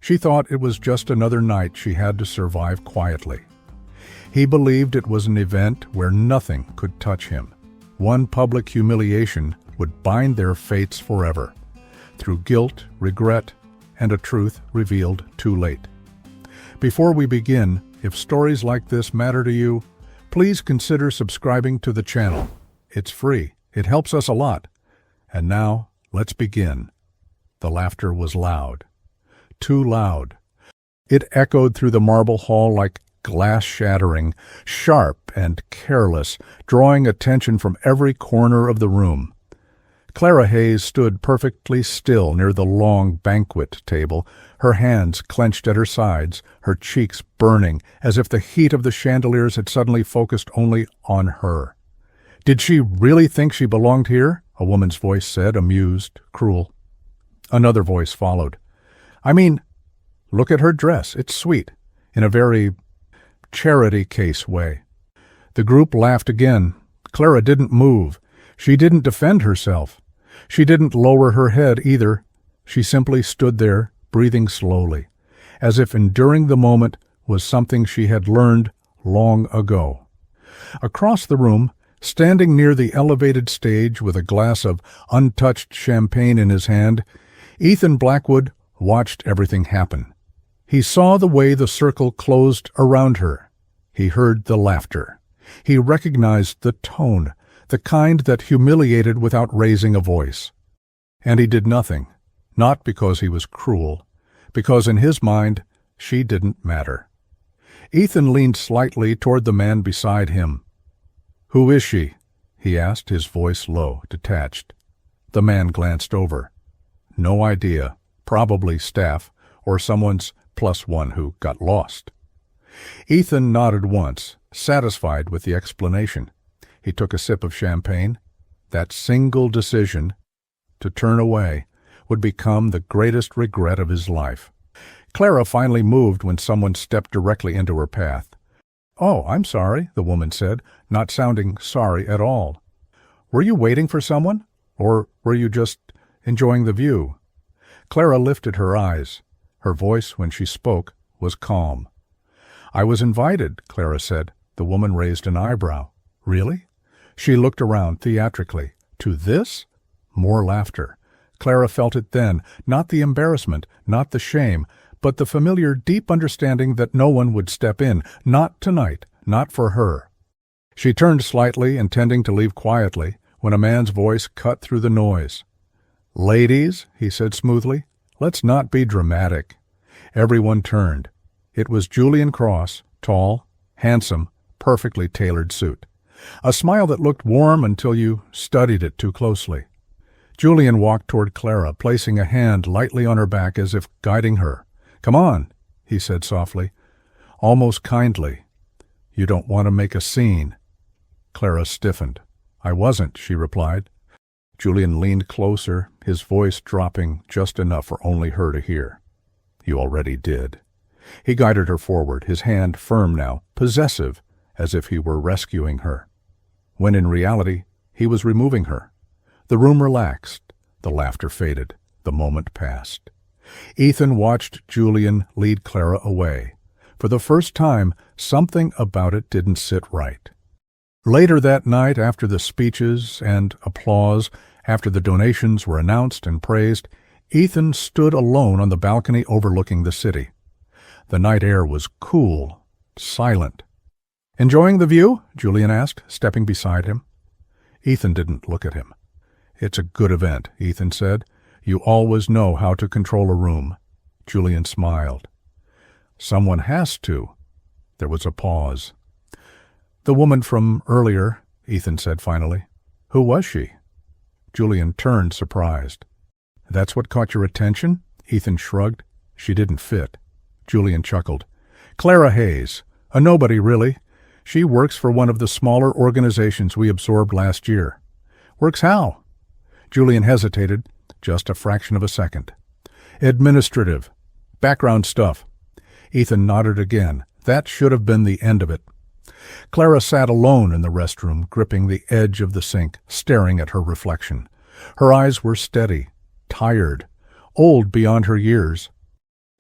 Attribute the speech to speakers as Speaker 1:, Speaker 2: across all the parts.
Speaker 1: She thought it was just another night she had to survive quietly. He believed it was an event where nothing could touch him. One public humiliation would bind their fates forever, through guilt, regret, and a truth revealed too late. Before we begin, if stories like this matter to you, please consider subscribing to the channel. It's free. It helps us a lot. And now, let's begin. The laughter was loud. Too loud. It echoed through the marble hall like glass shattering, sharp and careless, drawing attention from every corner of the room. Clara Hayes stood perfectly still near the long banquet table, her hands clenched at her sides, her cheeks burning, as if the heat of the chandeliers had suddenly focused only on her. "Did she really think she belonged here?" a woman's voice said, amused, cruel. Another voice followed. "I mean, look at her dress. It's sweet, in a very charity case way." The group laughed again. Clara didn't move. She didn't defend herself. She didn't lower her head either. She simply stood there, breathing slowly, as if enduring the moment was something she had learned long ago. Across the room, standing near the elevated stage with a glass of untouched champagne in his hand, Ethan Blackwood watched everything happen. He saw the way the circle closed around her. He heard the laughter. He recognized the tone, the kind that humiliated without raising a voice. And he did nothing, not because he was cruel, because in his mind she didn't matter. Ethan leaned slightly toward the man beside him. "Who is she?" he asked, his voice low, detached. The man glanced over. "No idea. Probably staff, or someone's +1 who got lost." Ethan nodded once, satisfied with the explanation. He took a sip of champagne. That single decision, to turn away, would become the greatest regret of his life. Clara finally moved when someone stepped directly into her path. "Oh, I'm sorry," the woman said, not sounding sorry at all. "Were you waiting for someone? Or were you just enjoying the view?" Clara lifted her eyes. Her voice, when she spoke, was calm. "I was invited," Clara said. The woman raised an eyebrow. "Really?" She looked around theatrically. "To this?" More laughter. Clara felt it then, not the embarrassment, not the shame, but the familiar deep understanding that no one would step in, not tonight, not for her. She turned slightly, intending to leave quietly, when a man's voice cut through the noise. "Ladies," he said smoothly, "let's not be dramatic." Everyone turned. It was Julian Cross, tall, handsome, perfectly tailored suit. A smile that looked warm until you studied it too closely. Julian walked toward Clara, placing a hand lightly on her back as if guiding her. "Come on," he said softly, almost kindly. "You don't want to make a scene." Clara stiffened. "I wasn't," she replied. Julian leaned closer, his voice dropping just enough for only her to hear. "You already did." He guided her forward, his hand firm now, possessive, as if he were rescuing her, when in reality he was removing her. The room relaxed. The laughter faded. The moment passed. Ethan watched Julian lead Clara away. For the first time, something about it didn't sit right. Later that night, after the speeches and applause, after the donations were announced and praised, Ethan stood alone on the balcony overlooking the city. The night air was cool, silent. "Enjoying the view?" Julian asked, stepping beside him. Ethan didn't look at him. "It's a good event," Ethan said. "You always know how to control a room." Julian smiled. "Someone has to." There was a pause. "The woman from earlier," Ethan said finally. "Who was she?" Julian turned, surprised. "That's what caught your attention?" Ethan shrugged. "She didn't fit." Julian chuckled. "Clara Hayes. A nobody, really. She works for one of the smaller organizations we absorbed last year." "Works how?" Julian hesitated, just a fraction of a second. "Administrative. Background stuff." Ethan nodded again. That should have been the end of it. Clara sat alone in the restroom, gripping the edge of the sink, staring at her reflection. Her eyes were steady, tired, old beyond her years.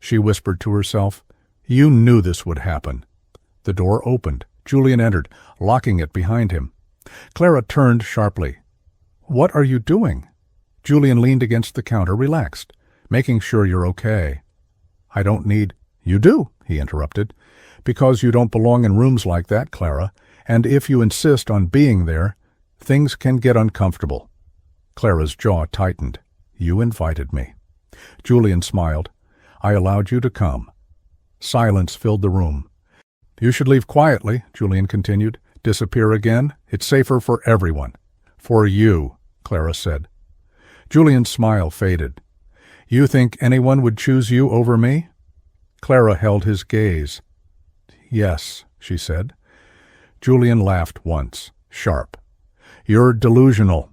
Speaker 1: she whispered to herself. You knew this would happen. The door opened. Julian entered, locking it behind him. Clara turned sharply. What are you doing? Julian leaned against the counter, relaxed, making sure you're okay. I don't need... You do, he interrupted. Because you don't belong in rooms like that, Clara, and if you insist on being there, things can get uncomfortable. Clara's jaw tightened. You invited me. Julian smiled. I allowed you to come. Silence filled the room. You should leave quietly, Julian continued. Disappear again. It's safer for everyone. For you, Clara said. Julian's smile faded. You think anyone would choose you over me? Clara held his gaze. Yes, she said. Julian laughed once, sharp. You're delusional.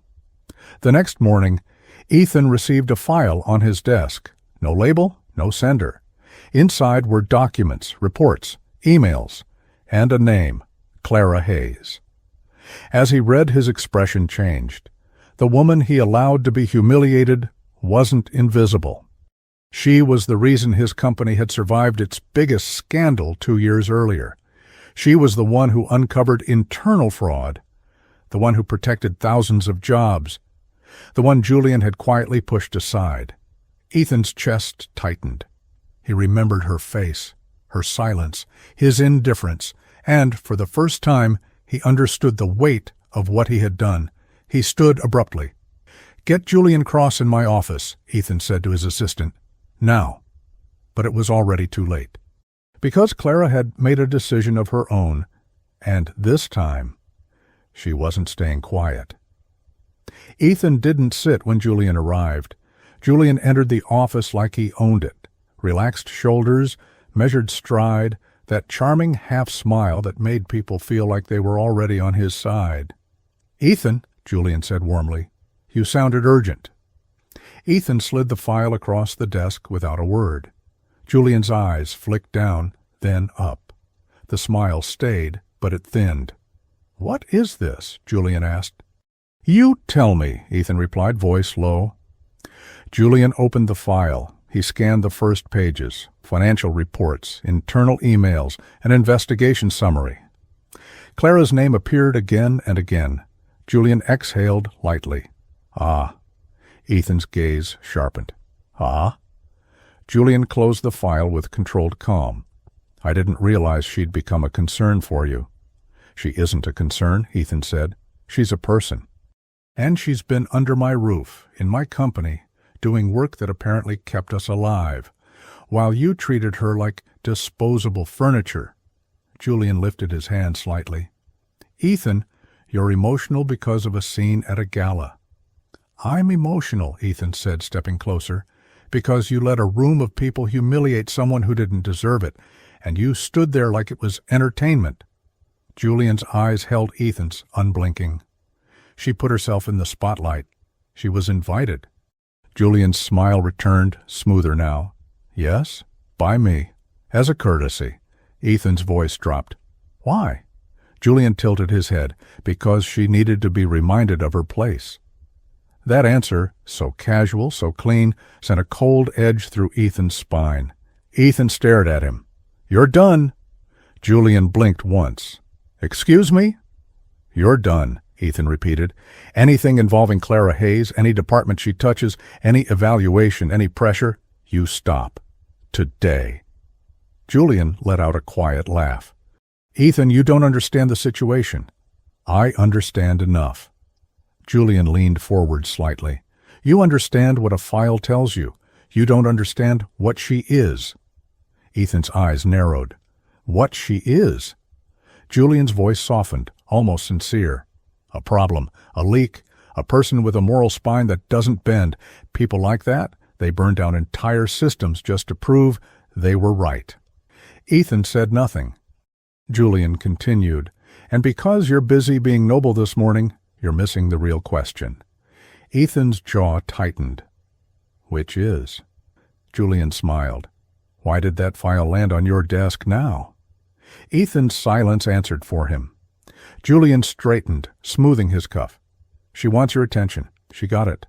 Speaker 1: The next morning, Ethan received a file on his desk. No label, no sender. Inside were documents, reports, emails, and a name, Clara Hayes. As he read, his expression changed. The woman he allowed to be humiliated wasn't invisible. She was the reason his company had survived its biggest scandal 2 years earlier. She was the one who uncovered internal fraud, the one who protected thousands of jobs, the one Julian had quietly pushed aside. Ethan's chest tightened. He remembered her face, her silence, his indifference, and, for the first time, he understood the weight of what he had done. He stood abruptly. Get Julian Cross in my office, Ethan said to his assistant. Now. But it was already too late. Because Clara had made a decision of her own, and this time, she wasn't staying quiet. Ethan didn't sit when Julian arrived. Julian entered the office like he owned it. Relaxed shoulders, measured stride, that charming half-smile that made people feel like they were already on his side. Ethan, Julian said warmly, you sounded urgent. Ethan slid the file across the desk without a word. Julian's eyes flicked down, then up. The smile stayed, but it thinned. What is this? Julian asked. You tell me, Ethan replied, voice low. Julian opened the file. He scanned the first pages, financial reports, internal emails, an investigation summary. Clara's name appeared again and again. Julian exhaled lightly. Ah. Ethan's gaze sharpened. Ah? Julian closed the file with controlled calm. I didn't realize she'd become a concern for you. She isn't a concern, Ethan said. She's a person. And she's been under my roof, in my company, doing work that apparently kept us alive, while you treated her like disposable furniture. Julian lifted his hand slightly. Ethan, you're emotional because of a scene at a gala. I'm emotional, Ethan said, stepping closer, because you let a room of people humiliate someone who didn't deserve it, and you stood there like it was entertainment. Julian's eyes held Ethan's, unblinking. She put herself in the spotlight. She was invited. Julian's smile returned, smoother now. Yes, by me, as a courtesy. Ethan's voice dropped. Why? Julian tilted his head, because she needed to be reminded of her place. That answer, so casual, so clean, sent a cold edge through Ethan's spine. Ethan stared at him. You're done. Julian blinked once. Excuse me? You're done, Ethan repeated. Anything involving Clara Hayes, any department she touches, any evaluation, any pressure, you stop. Today. Julian let out a quiet laugh. Ethan, you don't understand the situation. I understand enough. Julian leaned forward slightly. You understand what a file tells you. You don't understand what she is. Ethan's eyes narrowed. What she is? Julian's voice softened, almost sincere. A problem, a leak, a person with a moral spine that doesn't bend. People like that, they burn down entire systems just to prove they were right. Ethan said nothing. Julian continued, and because you're busy being noble this morning, you're missing the real question. Ethan's jaw tightened. Which is? Julian smiled. Why did that file land on your desk now? Ethan's silence answered for him. Julian straightened, smoothing his cuff. She wants your attention. She got it.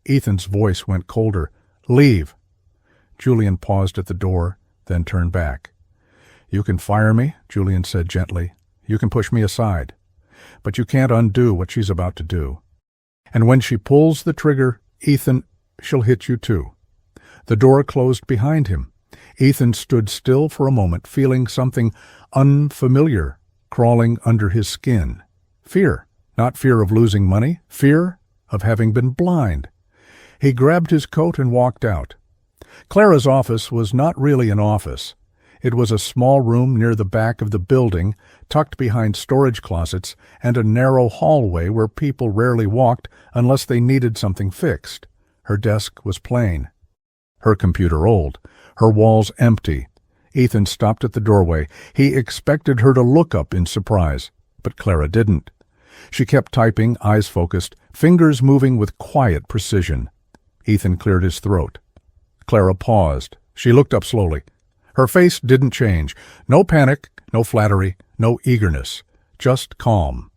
Speaker 1: Ethan's voice went colder. Leave. Julian paused at the door, then turned back. "You can fire me," Julian said gently. "You can push me aside. But you can't undo what she's about to do. And when she pulls the trigger, Ethan, she'll hit you too." The door closed behind him. Ethan stood still for a moment, feeling something unfamiliar crawling under his skin. Fear. Not fear of losing money. Fear of having been blind. He grabbed his coat and walked out. Clara's office was not really an office. It was a small room near the back of the building, tucked behind storage closets and a narrow hallway where people rarely walked unless they needed something fixed. Her desk was plain. Her computer old. Her walls empty. Ethan stopped at the doorway. He expected her to look up in surprise, but Clara didn't. She kept typing, eyes focused, fingers moving with quiet precision. Ethan cleared his throat. Clara paused. She looked up slowly. Her face didn't change. No panic, no flattery, no eagerness. Just calm.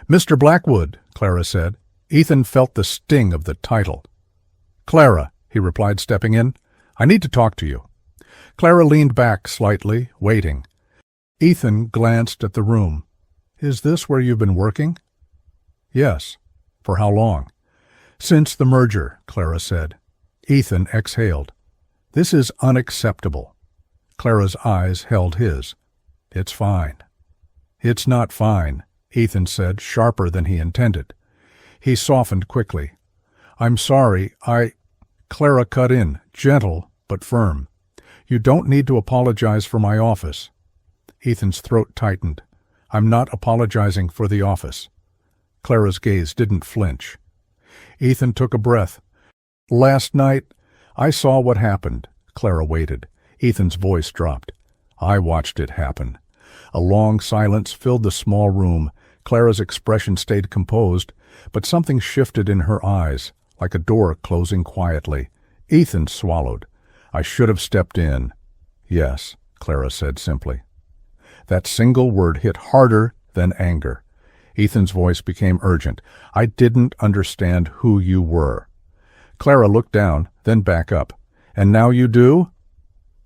Speaker 1: "Mr. Blackwood," Clara said. Ethan felt the sting of the title. "Clara," he replied, stepping in. "I need to talk to you." Clara leaned back slightly, waiting. Ethan glanced at the room. "Is this where you've been working?" "Yes." "For how long?" "Since the merger," Clara said. Ethan exhaled. "This is unacceptable." Clara's eyes held his. "It's fine." "It's not fine," Ethan said, sharper than he intended. He softened quickly. "I'm sorry, Clara cut in, gentle but firm. "You don't need to apologize for my office." Ethan's throat tightened. "I'm not apologizing for the office." Clara's gaze didn't flinch. Ethan took a breath. "Last night, I saw what happened." Clara waited. Ethan's voice dropped. "I watched it happen." A long silence filled the small room. Clara's expression stayed composed, but something shifted in her eyes, like a door closing quietly. Ethan swallowed. "I should have stepped in." "Yes," Clara said simply. That single word hit harder than anger. Ethan's voice became urgent. "I didn't understand who you were." Clara looked down, then back up. "And now you do?"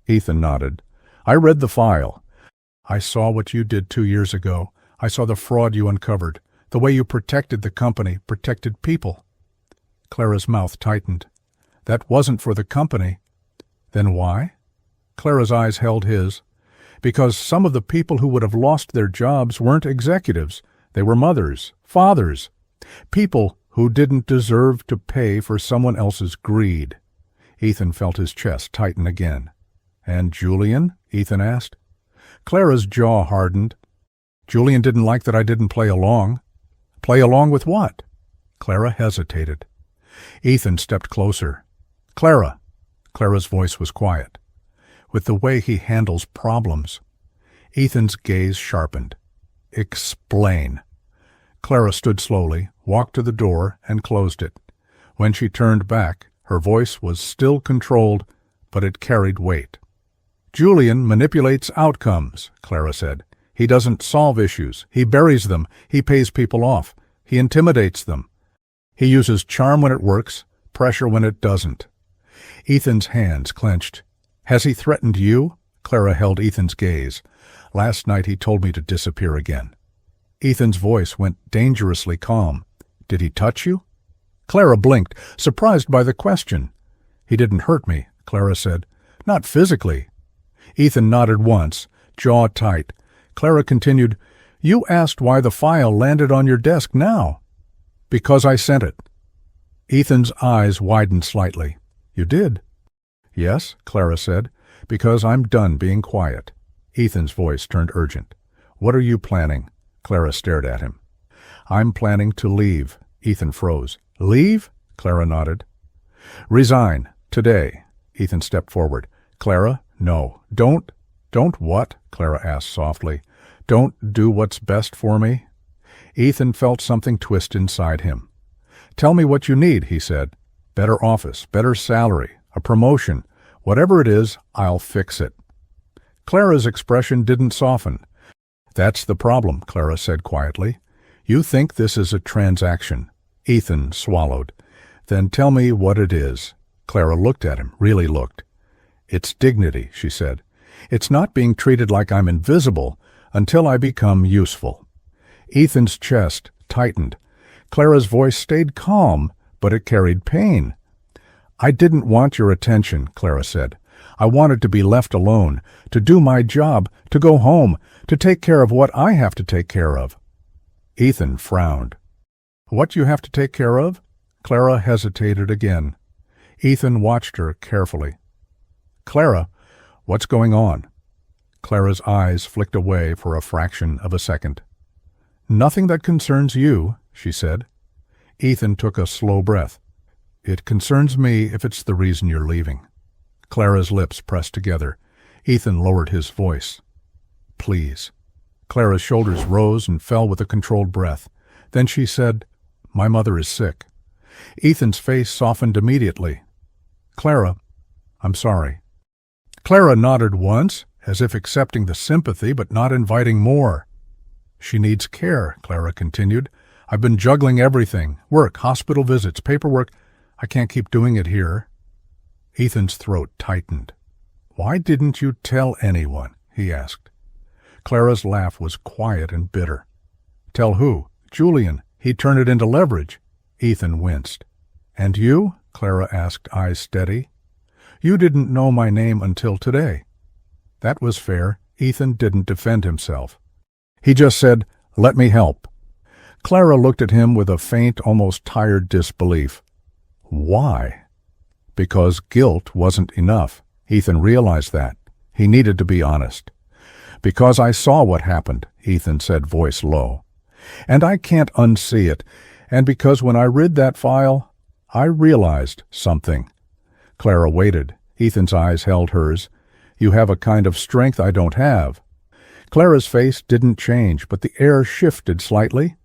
Speaker 1: Ethan nodded. "I read the file. I saw what you did 2 years ago. I saw the fraud you uncovered, the way you protected the company, protected people." Clara's mouth tightened. "That wasn't for the company." "Then why?" Clara's eyes held his. "Because some of the people who would have lost their jobs weren't executives. They were mothers, fathers, people who didn't deserve to pay for someone else's greed." Ethan felt his chest tighten again. "And Julian?" Ethan asked. Clara's jaw hardened. "Julian didn't like that I didn't play along." "Play along with what?" Clara hesitated. Ethan stepped closer. "Clara." Clara's voice was quiet. "With the way he handles problems." Ethan's gaze sharpened. "Explain." Clara stood slowly, walked to the door, and closed it. When she turned back, her voice was still controlled, but it carried weight. "Julian manipulates outcomes," Clara said. "He doesn't solve issues. He buries them. He pays people off. He intimidates them. He uses charm when it works, pressure when it doesn't." Ethan's hands clenched. "Has he threatened you?" Clara held Ethan's gaze. "Last night he told me to disappear again." Ethan's voice went dangerously calm. "Did he touch you?" Clara blinked, surprised by the question. "He didn't hurt me," Clara said. "Not physically." Ethan nodded once, jaw tight. Clara continued, "You asked why the file landed on your desk now." "Because I sent it." Ethan's eyes widened slightly. "You did?" "Yes," Clara said, "because I'm done being quiet." Ethan's voice turned urgent. "What are you planning?" Clara stared at him. "I'm planning to leave." Ethan froze. "Leave?" Clara nodded. "Resign. Today." Ethan stepped forward. "Clara, no. Don't what?" Clara asked softly. "Don't do what's best for me?" Ethan felt something twist inside him. "Tell me what you need," he said. "Better office, better salary, a promotion. Whatever it is, I'll fix it." Clara's expression didn't soften. "That's the problem," Clara said quietly. "You think this is a transaction." Ethan swallowed. "Then tell me what it is." Clara looked at him, really looked. It's dignity, she said. It's not being treated like I'm invisible until I become useful. Ethan's chest tightened. Clara's voice stayed calm, but it carried pain. I didn't want your attention, Clara said. I wanted to be left alone, to do my job, to go home, to take care of what I have to take care of. Ethan frowned. What you have to take care of? Clara hesitated again. Ethan watched her carefully. Clara, what's going on? Clara's eyes flicked away for a fraction of a second. Nothing that concerns you, she said. Ethan took a slow breath. It concerns me if it's the reason you're leaving. Clara's lips pressed together. Ethan lowered his voice. Please. Clara's shoulders rose and fell with a controlled breath. Then she said, My mother is sick. Ethan's face softened immediately. Clara, I'm sorry. Clara nodded once, as if accepting the sympathy but not inviting more. She needs care, Clara continued. I've been juggling everything. Work, hospital visits, paperwork. I can't keep doing it here. Ethan's throat tightened. Why didn't you tell anyone? He asked. Clara's laugh was quiet and bitter. Tell who? Julian. He'd turn it into leverage. Ethan winced. And you? Clara asked, eyes steady. You didn't know my name until today. That was fair. Ethan didn't defend himself. He just said, Let me help. Clara looked at him with a faint, almost tired disbelief. Why? Because guilt wasn't enough. Ethan realized that. He needed to be honest. Because I saw what happened, Ethan said, voice low. And I can't unsee it. And because when I read that file, I realized something. Clara waited. Ethan's eyes held hers. You have a kind of strength I don't have. Clara's face didn't change, but the air shifted slightly.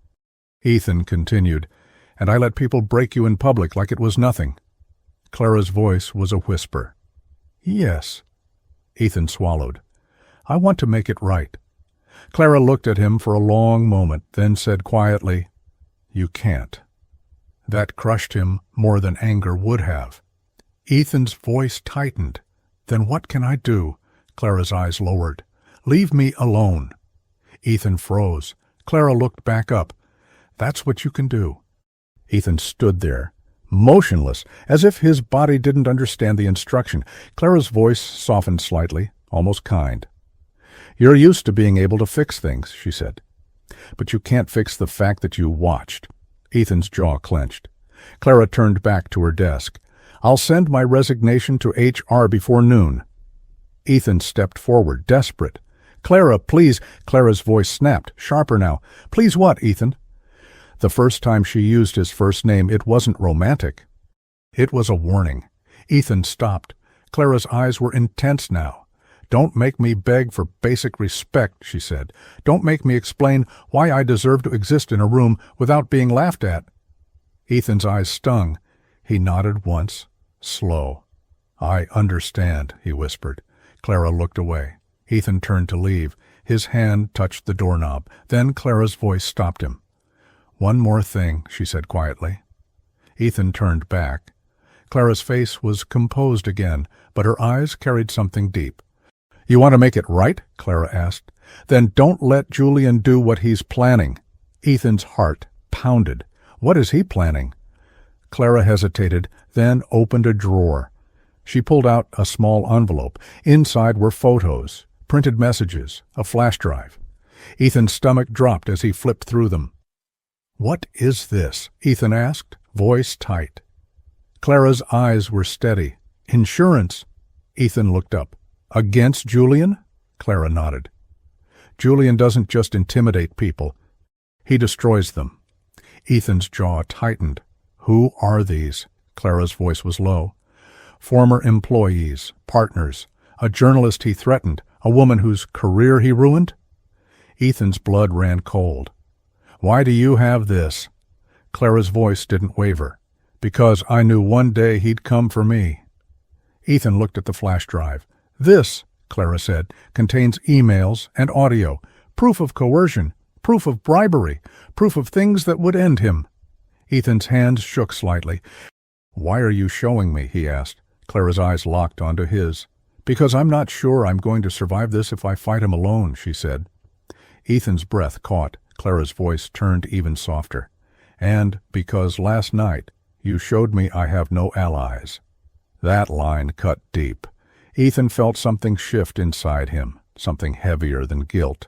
Speaker 1: Ethan continued, and I let people break you in public like it was nothing. Clara's voice was a whisper. Yes. Ethan swallowed. I want to make it right. Clara looked at him for a long moment, then said quietly, You can't. That crushed him more than anger would have. Ethan's voice tightened. Then what can I do? Clara's eyes lowered. Leave me alone. Ethan froze. Clara looked back up. That's what you can do. Ethan stood there, motionless, as if his body didn't understand the instruction. Clara's voice softened slightly, almost kind. You're used to being able to fix things, she said. But you can't fix the fact that you watched. Ethan's jaw clenched. Clara turned back to her desk. I'll send my resignation to HR before noon. Ethan stepped forward, desperate. Clara, please. Clara's voice snapped, sharper now. Please what, Ethan? The first time she used his first name, it wasn't romantic. It was a warning. Ethan stopped. Clara's eyes were intense now. Don't make me beg for basic respect, she said. Don't make me explain why I deserve to exist in a room without being laughed at. Ethan's eyes stung. He nodded once, slow. I understand, he whispered. Clara looked away. Ethan turned to leave. His hand touched the doorknob. Then Clara's voice stopped him. One more thing, she said quietly. Ethan turned back. Clara's face was composed again, but her eyes carried something deep. You want to make it right? Clara asked. Then don't let Julian do what he's planning. Ethan's heart pounded. What is he planning? Clara hesitated, then opened a drawer. She pulled out a small envelope. Inside were photos, printed messages, a flash drive. Ethan's stomach dropped as he flipped through them. What is this? Ethan asked, voice tight. Clara's eyes were steady. Insurance. Ethan looked up. Against Julian? Clara nodded. Julian doesn't just intimidate people. He destroys them. Ethan's jaw tightened. Who are these? Clara's voice was low. Former employees, partners, a journalist he threatened, a woman whose career he ruined? Ethan's blood ran cold. Why do you have this? Clara's voice didn't waver. Because I knew one day he'd come for me. Ethan looked at the flash drive. This, Clara said, contains emails and audio, proof of coercion, proof of bribery, proof of things that would end him. Ethan's hands shook slightly. Why are you showing me? He asked. Clara's eyes locked onto his. Because I'm not sure I'm going to survive this if I fight him alone, she said. Ethan's breath caught. Clara's voice turned even softer. And because last night you showed me I have no allies. That line cut deep. Ethan felt something shift inside him, something heavier than guilt.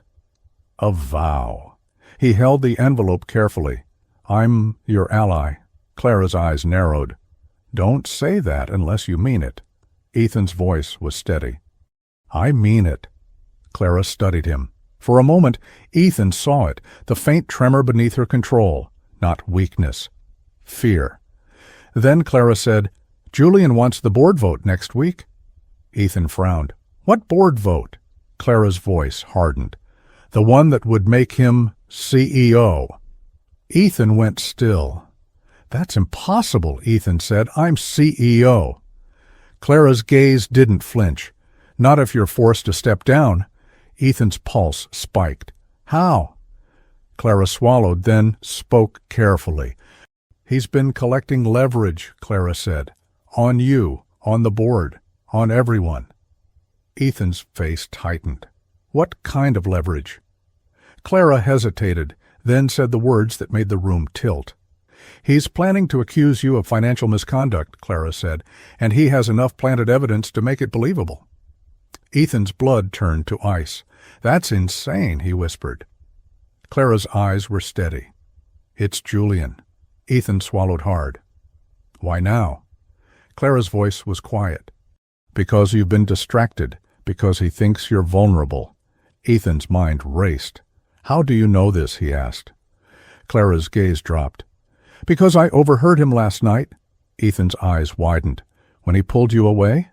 Speaker 1: A vow. He held the envelope carefully. I'm your ally. Clara's eyes narrowed. Don't say that unless you mean it. Ethan's voice was steady. I mean it. Clara studied him. For a moment, Ethan saw it, the faint tremor beneath her control. Not weakness. Fear. Then Clara said, Julian wants the board vote next week. Ethan frowned. What board vote? Clara's voice hardened. The one that would make him CEO. Ethan went still. That's impossible, Ethan said. I'm CEO. Clara's gaze didn't flinch. Not if you're forced to step down. Ethan's pulse spiked. How? Clara swallowed, then spoke carefully. He's been collecting leverage, Clara said. On you, on the board, on everyone. Ethan's face tightened. What kind of leverage? Clara hesitated, then said the words that made the room tilt. He's planning to accuse you of financial misconduct, Clara said, and he has enough planted evidence to make it believable. Ethan's blood turned to ice. That's insane, he whispered. Clara's eyes were steady. It's Julian. Ethan swallowed hard. Why now? Clara's voice was quiet. Because you've been distracted, because he thinks you're vulnerable. Ethan's mind raced. How do you know this? He asked. Clara's gaze dropped. Because I overheard him last night. Ethan's eyes widened. When he pulled you away?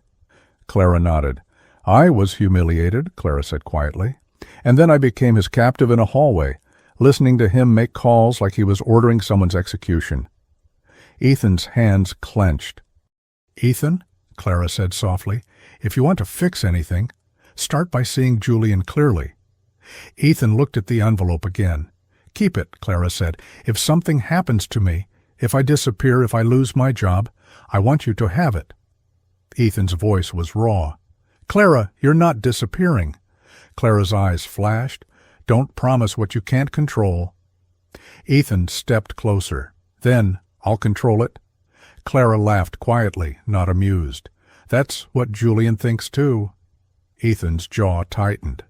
Speaker 1: Clara nodded. I was humiliated, Clara said quietly. And then I became his captive in a hallway, listening to him make calls like he was ordering someone's execution. Ethan's hands clenched. Ethan, Clara said softly, if you want to fix anything, start by seeing Julian clearly. Ethan looked at the envelope again. Keep it, Clara said. If something happens to me, if I disappear, if I lose my job, I want you to have it. Ethan's voice was raw. Clara, you're not disappearing. Clara's eyes flashed. Don't promise what you can't control. Ethan stepped closer. Then, I'll control it. Clara laughed quietly, not amused. That's what Julian thinks too. Ethan's jaw tightened.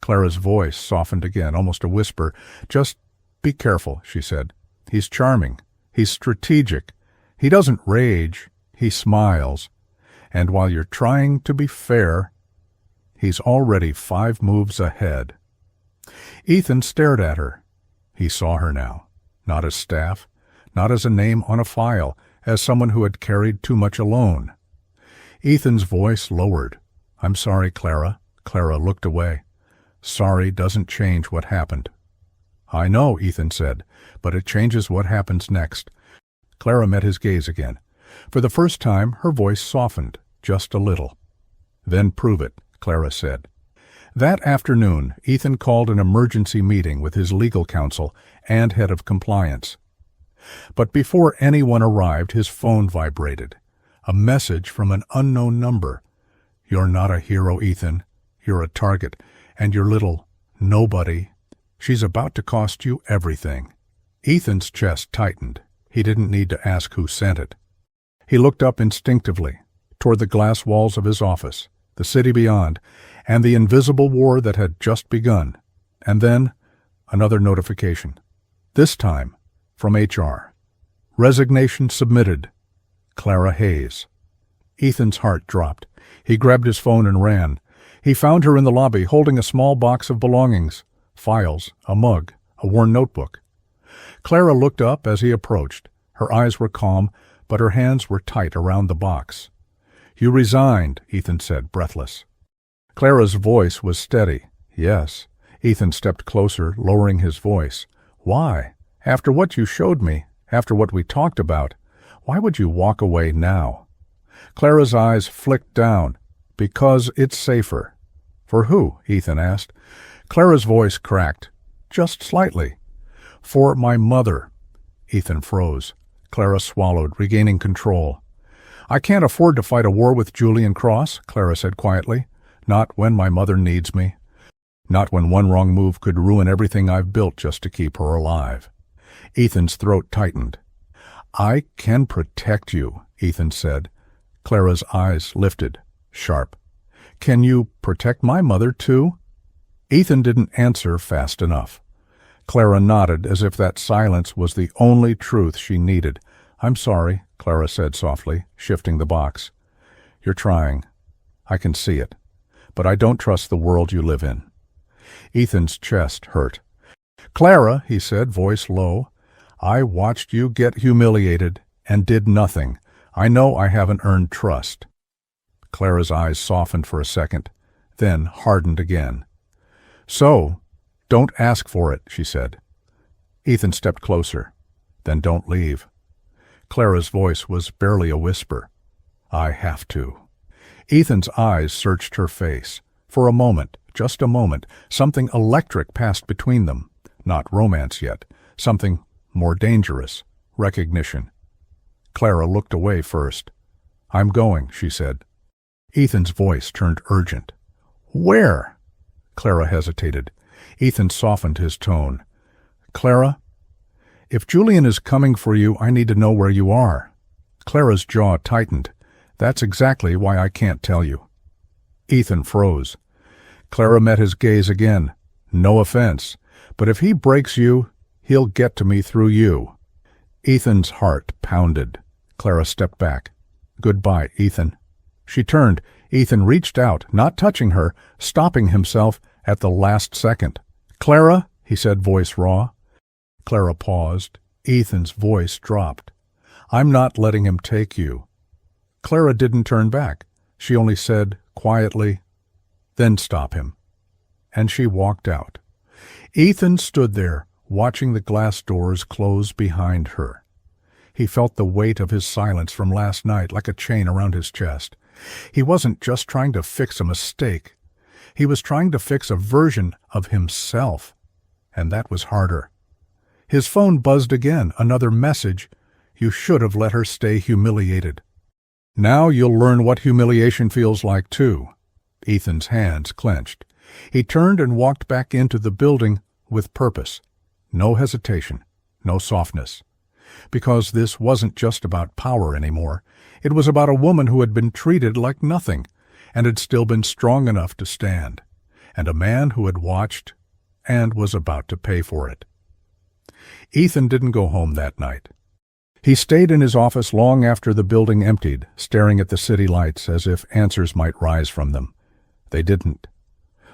Speaker 1: Clara's voice softened again, almost a whisper. Just be careful, she said. He's charming. He's strategic. He doesn't rage. He smiles. And while you're trying to be fair, he's already 5 moves ahead. Ethan stared at her. He saw her now, not as staff, not as a name on a file, as someone who had carried too much alone. Ethan's voice lowered. I'm sorry, Clara. Clara looked away. Sorry doesn't change what happened. I know, Ethan said, but it changes what happens next. Clara met his gaze again. For the first time, her voice softened, just a little. Then prove it, Clara said. That afternoon, Ethan called an emergency meeting with his legal counsel and head of compliance. But before anyone arrived, his phone vibrated. A message from an unknown number. You're not a hero, Ethan. You're a target, and your little nobody. She's about to cost you everything. Ethan's chest tightened. He didn't need to ask who sent it. He looked up instinctively, toward the glass walls of his office, the city beyond, and the invisible war that had just begun. And then, another notification. This time, from HR. Resignation submitted. Clara Hayes. Ethan's heart dropped. He grabbed his phone and ran. He found her in the lobby, holding a small box of belongings, files, a mug, a worn notebook. Clara looked up as he approached. Her eyes were calm, but her hands were tight around the box. You resigned, Ethan said, breathless. Clara's voice was steady. Yes. Ethan stepped closer, lowering his voice. Why? After what you showed me, after what we talked about, why would you walk away now? Clara's eyes flicked down. Because it's safer. For who? Ethan asked. Clara's voice cracked. Just slightly. For my mother. Ethan froze. Clara swallowed, regaining control. I can't afford to fight a war with Julian Cross, Clara said quietly. Not when my mother needs me. Not when one wrong move could ruin everything I've built just to keep her alive. Ethan's throat tightened. I can protect you, Ethan said. Clara's eyes lifted, sharp. Can you protect my mother, too? Ethan didn't answer fast enough. Clara nodded as if that silence was the only truth she needed. I'm sorry, Clara said softly, shifting the box. You're trying. I can see it. But I don't trust the world you live in. Ethan's chest hurt. Clara, he said, voice low, I watched you get humiliated and did nothing. I know I haven't earned trust. Clara's eyes softened for a second, then hardened again. So, don't ask for it, she said. Ethan stepped closer. Then don't leave. Clara's voice was barely a whisper. I have to. Ethan's eyes searched her face. For a moment, just a moment, something electric passed between them. Not romance yet. Something more dangerous. Recognition. Clara looked away first. I'm going, she said. Ethan's voice turned urgent. Where? Clara hesitated. Ethan softened his tone. Clara, if Julian is coming for you, I need to know where you are. Clara's jaw tightened. That's exactly why I can't tell you. Ethan froze. Clara met his gaze again. No offense, but if he breaks you, he'll get to me through you. Ethan's heart pounded. Clara stepped back. Goodbye, Ethan. She turned. Ethan reached out, not touching her, stopping himself at the last second. Clara, he said, voice raw. Clara paused. Ethan's voice dropped. I'm not letting him take you. Clara didn't turn back. She only said, quietly, then stop him. And she walked out. Ethan stood there, watching the glass doors close behind her. He felt the weight of his silence from last night like a chain around his chest. He wasn't just trying to fix a mistake. He was trying to fix a version of himself. And that was harder. His phone buzzed again, another message. You should have let her stay humiliated. Now you'll learn what humiliation feels like, too. Ethan's hands clenched. He turned and walked back into the building with purpose. No hesitation, no softness. Because this wasn't just about power anymore. It was about a woman who had been treated like nothing, and had still been strong enough to stand, and a man who had watched and was about to pay for it. Ethan didn't go home that night. He stayed in his office long after the building emptied, staring at the city lights as if answers might rise from them. They didn't.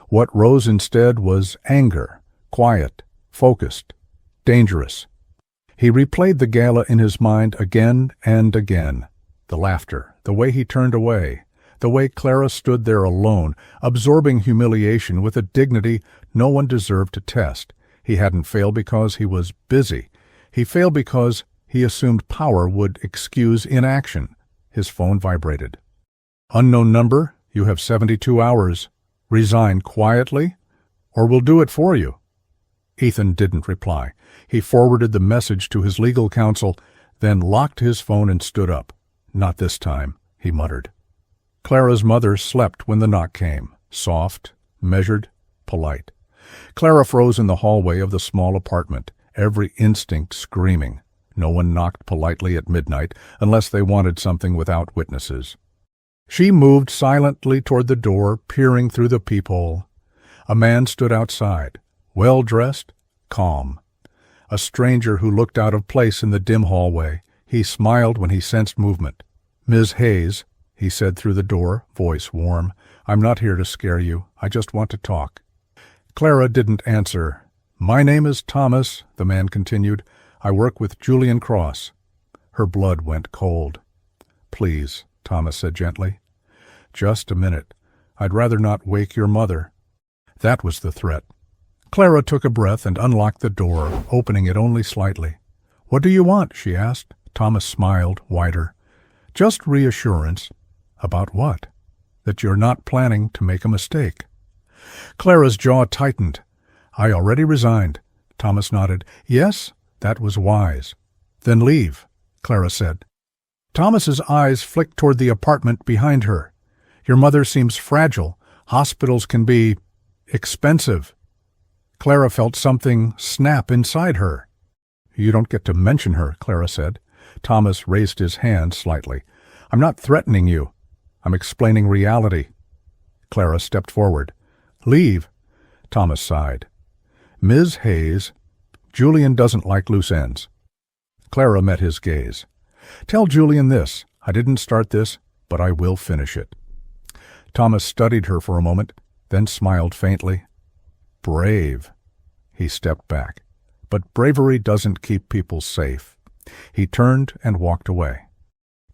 Speaker 1: What rose instead was anger, quiet, focused, dangerous. He replayed the gala in his mind again and again. The laughter, the way he turned away, the way Clara stood there alone, absorbing humiliation with a dignity no one deserved to test. He hadn't failed because he was busy. He failed because he assumed power would excuse inaction. His phone vibrated. Unknown number, you have 72 hours. Resign quietly, or we'll do it for you. Ethan didn't reply. He forwarded the message to his legal counsel, then locked his phone and stood up. Not this time, he muttered. Clara's mother slept when the knock came, soft, measured, polite. Clara froze in the hallway of the small apartment, every instinct screaming. No one knocked politely at midnight unless they wanted something without witnesses. She moved silently toward the door, peering through the peephole. A man stood outside, well-dressed, calm. A stranger who looked out of place in the dim hallway. He smiled when he sensed movement. Ms. Hayes, he said through the door, voice warm, I'm not here to scare you. I just want to talk. Clara didn't answer. My name is Thomas, the man continued. I work with Julian Cross. Her blood went cold. Please, Thomas said gently. Just a minute. I'd rather not wake your mother. That was the threat. Clara took a breath and unlocked the door, opening it only slightly. What do you want? She asked. Thomas smiled, wider. Just reassurance. About what? That you're not planning to make a mistake. Clara's jaw tightened. I already resigned. Thomas nodded. Yes, that was wise. Then leave, Clara said. Thomas's eyes flicked toward the apartment behind her. Your mother seems fragile. Hospitals can be expensive. Clara felt something snap inside her. You don't get to mention her, Clara said. Thomas raised his hand slightly. I'm not threatening you. I'm explaining reality. Clara stepped forward. Leave. Thomas sighed. Ms. Hayes, Julian doesn't like loose ends. Clara met his gaze. Tell Julian this. I didn't start this, but I will finish it. Thomas studied her for a moment, then smiled faintly. Brave. He stepped back. But bravery doesn't keep people safe. He turned and walked away.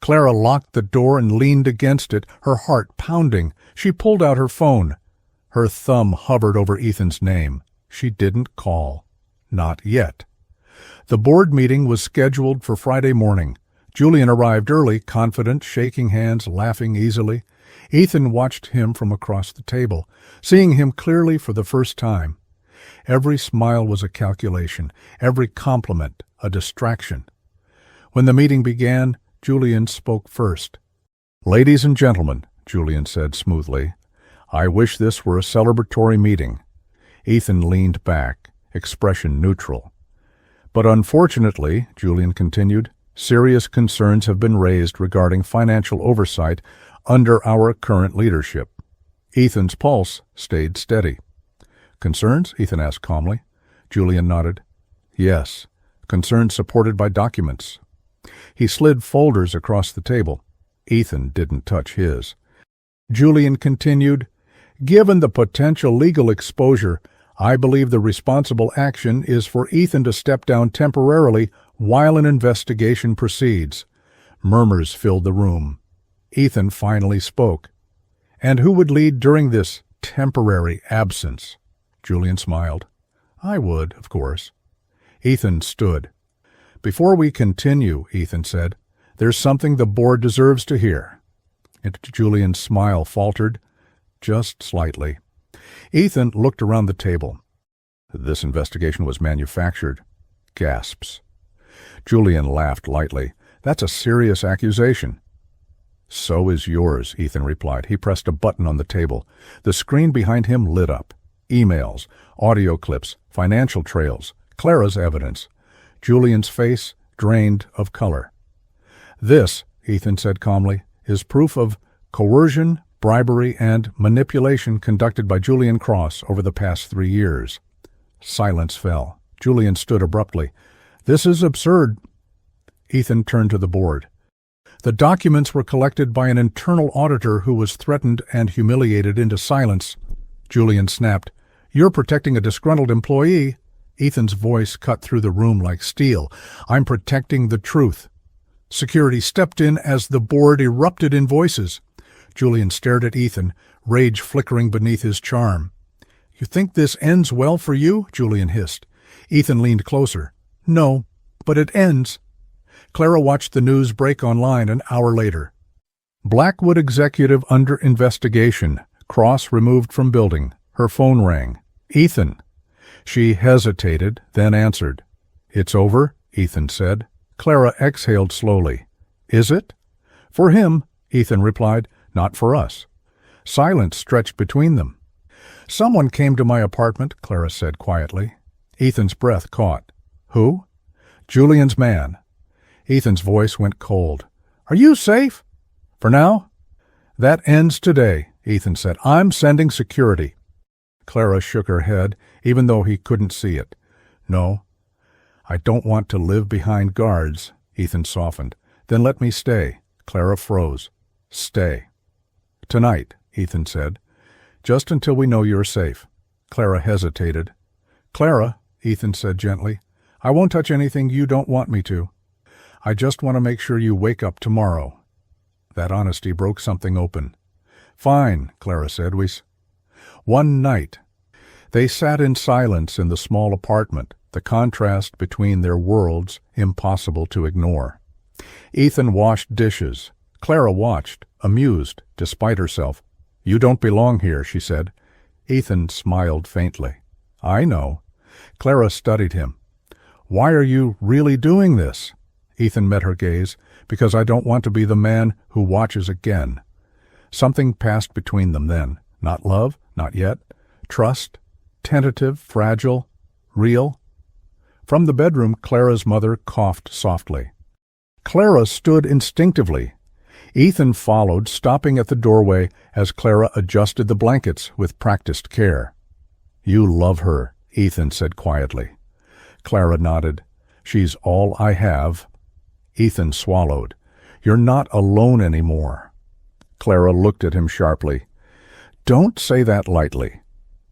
Speaker 1: Clara locked the door and leaned against it, her heart pounding. She pulled out her phone. Her thumb hovered over Ethan's name. She didn't call. Not yet. The board meeting was scheduled for Friday morning. Julian arrived early, confident, shaking hands, laughing easily. Ethan watched him from across the table, seeing him clearly for the first time. Every smile was a calculation, every compliment a distraction. When the meeting began, Julian spoke first. Ladies and gentlemen, Julian said smoothly, I wish this were a celebratory meeting. Ethan leaned back, expression neutral. But unfortunately, Julian continued, serious concerns have been raised regarding financial oversight under our current leadership. Ethan's pulse stayed steady. Concerns? Ethan asked calmly. Julian nodded. Yes, concerns supported by documents. He slid folders across the table. Ethan didn't touch his. Julian continued, Given the potential legal exposure, I believe the responsible action is for Ethan to step down temporarily while an investigation proceeds. Murmurs filled the room. Ethan finally spoke. And who would lead during this temporary absence? Julian smiled. I would, of course. Ethan stood. Before we continue, Ethan said, there's something the board deserves to hear. And Julian's smile faltered, just slightly. Ethan looked around the table. This investigation was manufactured. Gasps. Julian laughed lightly. That's a serious accusation. So is yours, Ethan replied. He pressed a button on the table. The screen behind him lit up. Emails, audio clips, financial trails, Clara's evidence. Julian's face drained of color. This, Ethan said calmly, is proof of coercion, bribery, and manipulation conducted by Julian Cross over the past 3 years. Silence fell. Julian stood abruptly. This is absurd. Ethan turned to the board. The documents were collected by an internal auditor who was threatened and humiliated into silence. Julian snapped. You're protecting a disgruntled employee. Ethan's voice cut through the room like steel. I'm protecting the truth. Security stepped in as the board erupted in voices. Julian stared at Ethan, rage flickering beneath his charm. You think this ends well for you? Julian hissed. Ethan leaned closer. No, but it ends. Clara watched the news break online an hour later. Blackwood executive under investigation. Cross removed from building. Her phone rang. Ethan. She hesitated, then answered. It's over, Ethan said. Clara exhaled slowly. Is it? For him, Ethan replied, not for us. Silence stretched between them. Someone came to my apartment, Clara said quietly. Ethan's breath caught. Who? Julian's man. Ethan's voice went cold. Are you safe? For now? That ends today, Ethan said. I'm sending security. Clara shook her head, even though he couldn't see it. No, I don't want to live behind guards, Ethan softened. Then let me stay. Clara froze. Stay. Tonight, Ethan said. Just until we know you're safe. Clara hesitated. Clara, Ethan said gently, I won't touch anything you don't want me to. I just want to make sure you wake up tomorrow. That honesty broke something open. Fine, Clara said. One night. They sat in silence in the small apartment, the contrast between their worlds impossible to ignore. Ethan washed dishes. Clara watched, amused, despite herself. You don't belong here, she said. Ethan smiled faintly. I know. Clara studied him. Why are you really doing this? Ethan met her gaze. because I don't want to be the man who watches again. Something passed between them then. Not love, not yet. Trust, tentative, fragile, real. From the bedroom, Clara's mother coughed softly. Clara stood instinctively. Ethan followed, stopping at the doorway as Clara adjusted the blankets with practiced care. "You love her," Ethan said quietly. Clara nodded. "She's all I have." Ethan swallowed. "You're not alone anymore." Clara looked at him sharply. "Don't say that lightly."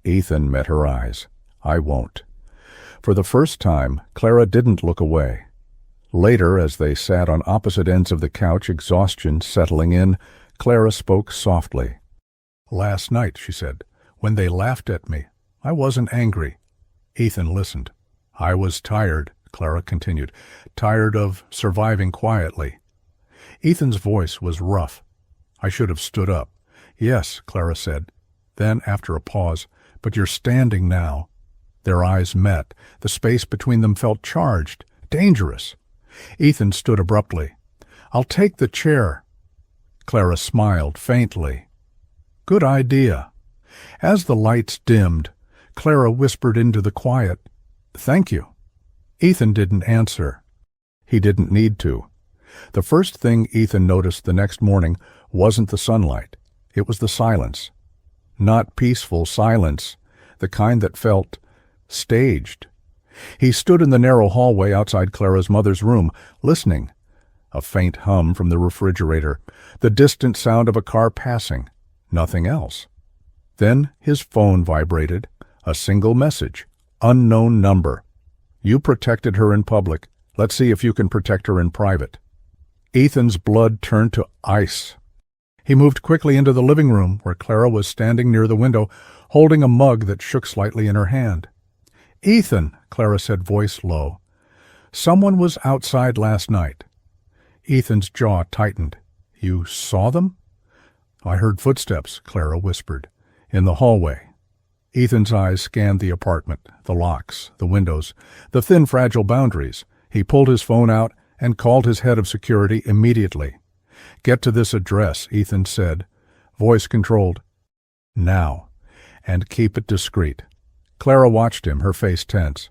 Speaker 1: Ethan met her eyes. "I won't." For the first time, Clara didn't look away. Later, as they sat on opposite ends of the couch, exhaustion settling in, Clara spoke softly. "Last night," she said, "when they laughed at me, I wasn't angry." Ethan listened. "I was tired," Clara continued, "tired of surviving quietly." Ethan's voice was rough. "I should have stood up." "Yes," Clara said. Then, after a pause, "But you're standing now." Their eyes met. The space between them felt charged, dangerous. Ethan stood abruptly. "I'll take the chair." Clara smiled faintly. "Good idea." As the lights dimmed, Clara whispered into the quiet, "Thank you." Ethan didn't answer. He didn't need to. The first thing Ethan noticed the next morning wasn't the sunlight. It was the silence. Not peaceful silence, the kind that felt staged. He stood in the narrow hallway outside Clara's mother's room, listening. A faint hum from the refrigerator, the distant sound of a car passing. Nothing else. Then his phone vibrated. A single message. Unknown number. "You protected her in public. Let's see if you can protect her in private." Ethan's blood turned to ice. He moved quickly into the living room, where Clara was standing near the window, holding a mug that shook slightly in her hand. "Ethan," Clara said, voice low. "Someone was outside last night." Ethan's jaw tightened. "You saw them?" "I heard footsteps," Clara whispered, "in the hallway." Ethan's eyes scanned the apartment, the locks, the windows, the thin, fragile boundaries. He pulled his phone out and called his head of security immediately. "Get to this address," Ethan said, voice controlled. "Now. And keep it discreet." Clara watched him, her face tense.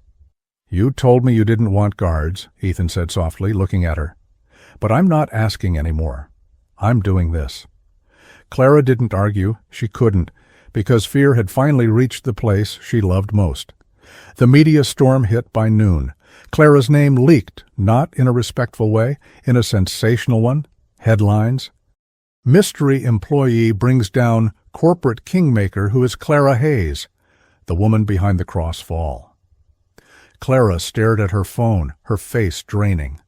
Speaker 1: "You told me you didn't want guards," Ethan said softly, looking at her. "But I'm not asking any more. I'm doing this." Clara didn't argue. She couldn't, because fear had finally reached the place she loved most. The media storm hit by noon. Clara's name leaked, not in a respectful way, in a sensational one. Headlines. "Mystery employee brings down corporate kingmaker who is Clara Hayes, the woman behind the cross-fall." Clara stared at her phone, her face draining.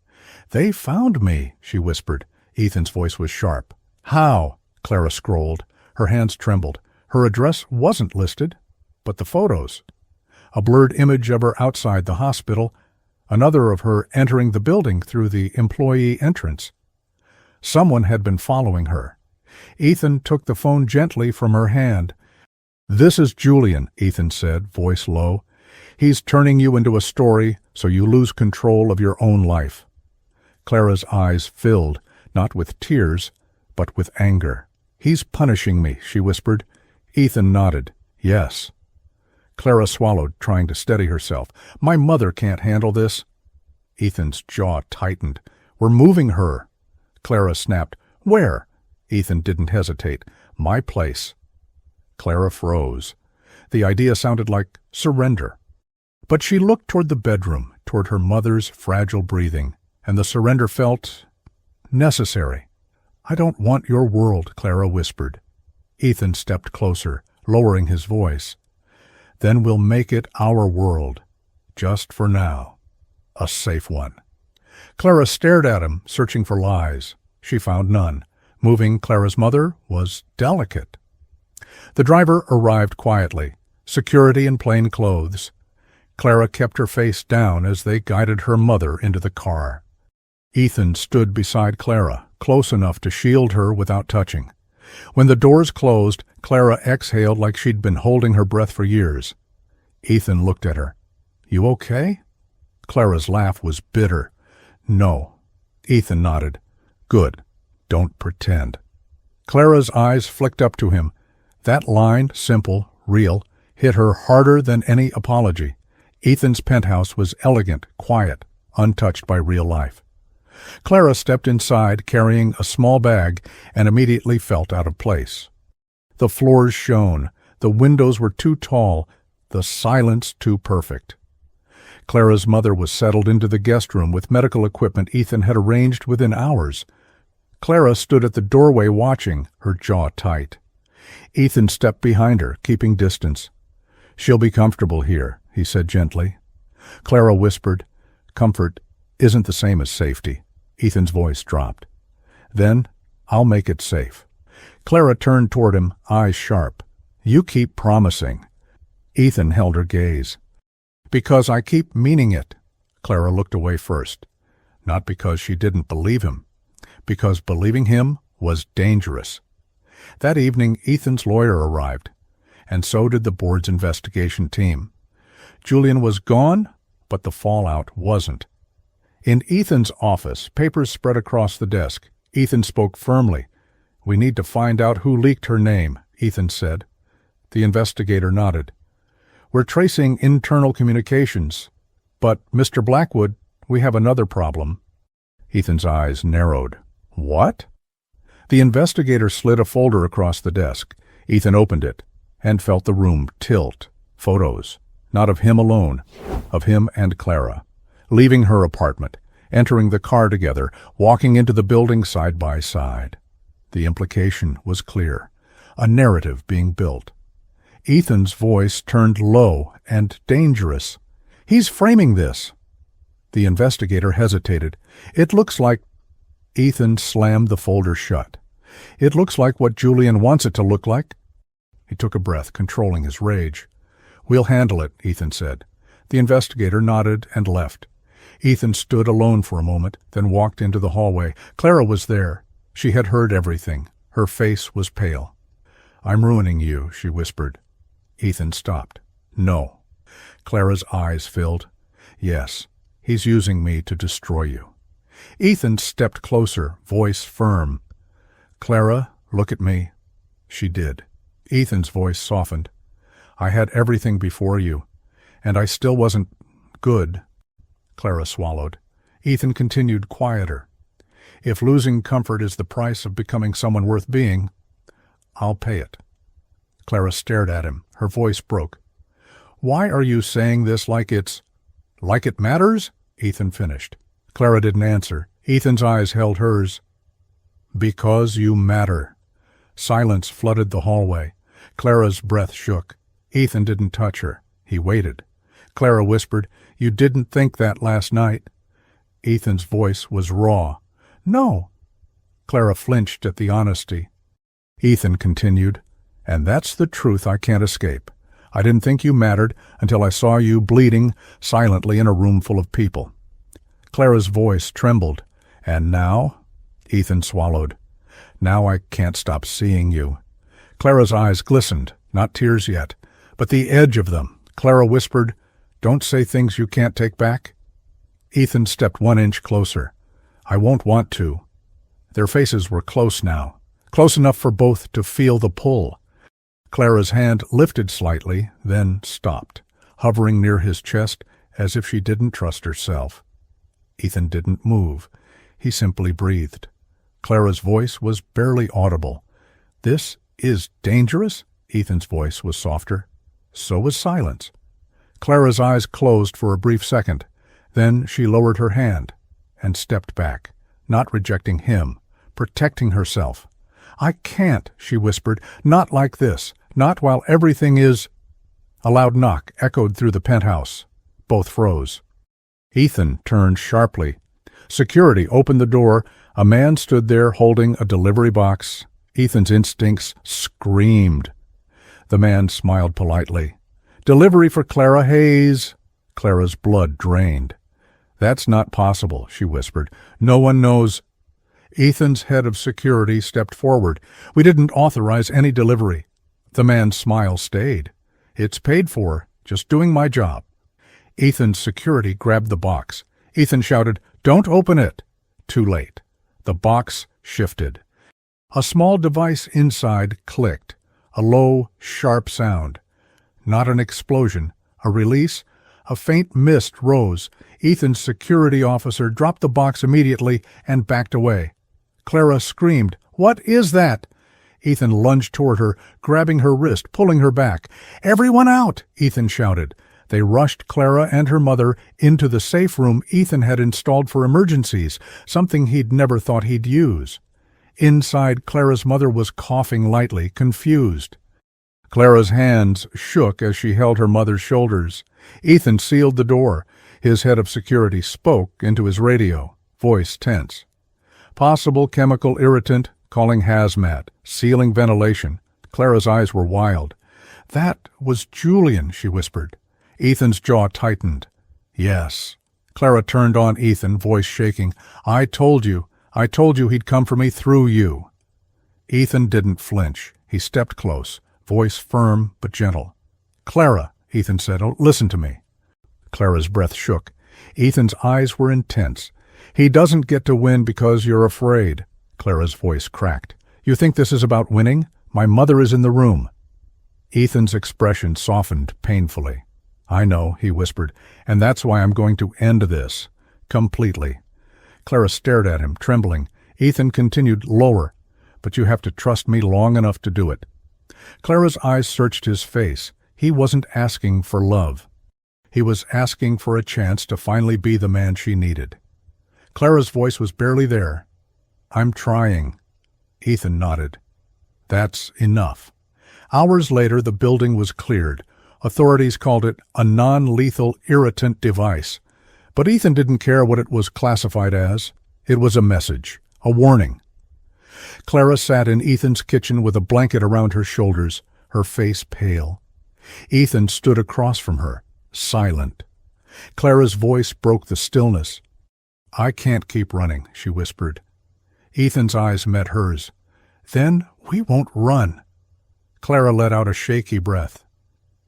Speaker 1: "They found me," she whispered. Ethan's voice was sharp. "How?" Clara scrolled. Her hands trembled. Her address wasn't listed, but the photos. A blurred image of her outside the hospital, another of her entering the building through the employee entrance. Someone had been following her. Ethan took the phone gently from her hand. "This is Julian," Ethan said, voice low. "He's turning you into a story so you lose control of your own life." Clara's eyes filled, not with tears, but with anger. "He's punishing me," she whispered. Ethan nodded. "Yes." Clara swallowed, trying to steady herself. "My mother can't handle this." Ethan's jaw tightened. "We're moving her." Clara snapped. "Where?" Ethan didn't hesitate. "My place." Clara froze. The idea sounded like surrender. But she looked toward the bedroom, toward her mother's fragile breathing, and the surrender felt necessary. "I don't want your world," Clara whispered. Ethan stepped closer, lowering his voice. "Then we'll make it our world, just for now. A safe one." Clara stared at him, searching for lies. She found none. Moving Clara's mother was delicate. The driver arrived quietly, security in plain clothes. Clara kept her face down as they guided her mother into the car. Ethan stood beside Clara, close enough to shield her without touching. When the doors closed, Clara exhaled like she'd been holding her breath for years. Ethan looked at her. "You okay?" Clara's laugh was bitter. "No." Ethan nodded. Good. Don't pretend. Clara's eyes flicked up to him. That line, simple, real, hit her harder than any apology. Ethan's penthouse was elegant, quiet, untouched by real life. Clara stepped inside carrying a small bag and immediately felt out of place. The floors shone. The windows were too tall. The silence too perfect. Clara's mother was settled into the guest room with medical equipment Ethan had arranged within hours. Clara stood at the doorway watching, her jaw tight. Ethan stepped behind her, keeping distance. "She'll be comfortable here," he said gently. Clara whispered, "Comfort isn't the same as safety." Ethan's voice dropped. "Then I'll make it safe." Clara turned toward him, eyes sharp. "You keep promising." Ethan held her gaze. "Because I keep meaning it." Clara looked away first. Not because she didn't believe him. Because believing him was dangerous. That evening, Ethan's lawyer arrived, and so did the board's investigation team. Julian was gone, but the fallout wasn't. In Ethan's office, papers spread across the desk. Ethan spoke firmly. "We need to find out who leaked her name," Ethan said. The investigator nodded. "We're tracing internal communications. But, Mr. Blackwood, we have another problem." Ethan's eyes narrowed. "What?" The investigator slid a folder across the desk. Ethan opened it and felt the room tilt. Photos, not of him alone, of him and Clara, leaving her apartment, entering the car together, walking into the building side by side. The implication was clear, a narrative being built. Ethan's voice turned low and dangerous. "He's framing this." The investigator hesitated. "It looks like—" Ethan slammed the folder shut. "It looks like what Julian wants it to look like." He took a breath, controlling his rage. "We'll handle it," Ethan said. The investigator nodded and left. Ethan stood alone for a moment, then walked into the hallway. Clara was there. She had heard everything. Her face was pale. "I'm ruining you," she whispered. Ethan stopped. "No." Clara's eyes filled. "Yes, he's using me to destroy you." Ethan stepped closer, voice firm. "Clara, look at me." She did. Ethan's voice softened. "I had everything before you, and I still wasn't good." Clara swallowed. Ethan continued quieter. "If losing comfort is the price of becoming someone worth being, I'll pay it." Clara stared at him. Her voice broke. "Why are you saying this like it matters?" Ethan finished. Clara didn't answer. Ethan's eyes held hers. "Because you matter." Silence flooded the hallway. Clara's breath shook. Ethan didn't touch her. He waited. Clara whispered, "You didn't think that last night." Ethan's voice was raw. "No." Clara flinched at the honesty. Ethan continued, "And that's the truth I can't escape. I didn't think you mattered until I saw you bleeding silently in a room full of people." Clara's voice trembled. "And now?" Ethan swallowed. "Now I can't stop seeing you." Clara's eyes glistened, not tears yet, but the edge of them. Clara whispered, "Don't say things you can't take back." Ethan stepped 1 inch closer. "I won't want to." Their faces were close now, close enough for both to feel the pull. Clara's hand lifted slightly, then stopped, hovering near his chest as if she didn't trust herself. Ethan didn't move. He simply breathed. Clara's voice was barely audible. "This is dangerous?" Ethan's voice was softer. So was silence. Clara's eyes closed for a brief second. Then she lowered her hand and stepped back, not rejecting him, protecting herself. "I can't," she whispered. "Not like this. Not while everything is—" A loud knock echoed through the penthouse. Both froze. Ethan turned sharply. Security opened the door. A man stood there holding a delivery box. Ethan's instincts screamed. The man smiled politely. "Delivery for Clara Hayes." Clara's blood drained. "That's not possible," she whispered. "No one knows." Ethan's head of security stepped forward. "We didn't authorize any delivery." The man's smile stayed. "It's paid for. Just doing my job." Ethan's security grabbed the box. Ethan shouted, "Don't open it!" Too late. The box shifted. A small device inside clicked, a low, sharp sound. Not an explosion, a release. A faint mist rose. Ethan's security officer dropped the box immediately and backed away. Clara screamed, "What is that?" Ethan lunged toward her, grabbing her wrist, pulling her back. "Everyone out!" Ethan shouted. They rushed Clara and her mother into the safe room Ethan had installed for emergencies, something he'd never thought he'd use. Inside, Clara's mother was coughing lightly, confused. Clara's hands shook as she held her mother's shoulders. Ethan sealed the door. His head of security spoke into his radio, voice tense. Possible chemical irritant, calling hazmat, sealing ventilation. Clara's eyes were wild. "That was Julian," she whispered. Ethan's jaw tightened. "Yes." Clara turned on Ethan, voice shaking. I told you he'd come for me through you." Ethan didn't flinch. He stepped close, voice firm but gentle. "Clara," Ethan said, "oh, listen to me." Clara's breath shook. Ethan's eyes were intense. "He doesn't get to win because you're afraid." Clara's voice cracked. "You think this is about winning? My mother is in the room." Ethan's expression softened painfully. "I know," he whispered, "and that's why I'm going to end this. Completely." Clara stared at him, trembling. Ethan continued, lower. "But you have to trust me long enough to do it." Clara's eyes searched his face. He wasn't asking for love. He was asking for a chance to finally be the man she needed. Clara's voice was barely there. "I'm trying." Ethan nodded. "That's enough." Hours later, the building was cleared. Authorities called it a non-lethal irritant device. But Ethan didn't care what it was classified as. It was a message, a warning. Clara sat in Ethan's kitchen with a blanket around her shoulders, her face pale. Ethan stood across from her, silent. Clara's voice broke the stillness. "I can't keep running," she whispered. Ethan's eyes met hers. "Then we won't run." Clara let out a shaky breath.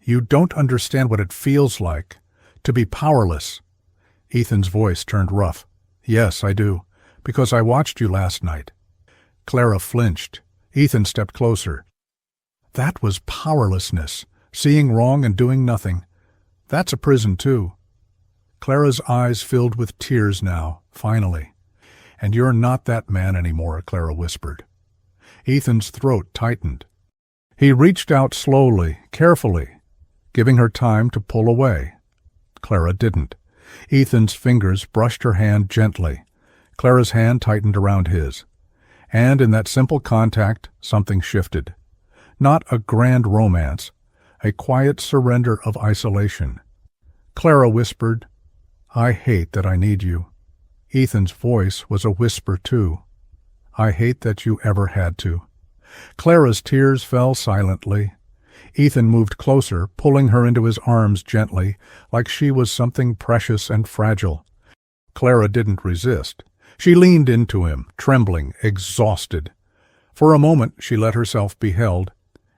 Speaker 1: "You don't understand what it feels like, to be powerless." Ethan's voice turned rough. "Yes, I do, because I watched you last night." Clara flinched. Ethan stepped closer. "That was powerlessness, seeing wrong and doing nothing. That's a prison, too." Clara's eyes filled with tears now, finally. "And you're not that man anymore," Clara whispered. Ethan's throat tightened. He reached out slowly, carefully, giving her time to pull away. Clara didn't. Ethan's fingers brushed her hand gently. Clara's hand tightened around his. And in that simple contact, something shifted. Not a grand romance, a quiet surrender of isolation. Clara whispered, "I hate that I need you." Ethan's voice was a whisper, too. "I hate that you ever had to." Clara's tears fell silently. Ethan moved closer, pulling her into his arms gently, like she was something precious and fragile. Clara didn't resist. She leaned into him, trembling, exhausted. For a moment she let herself be held,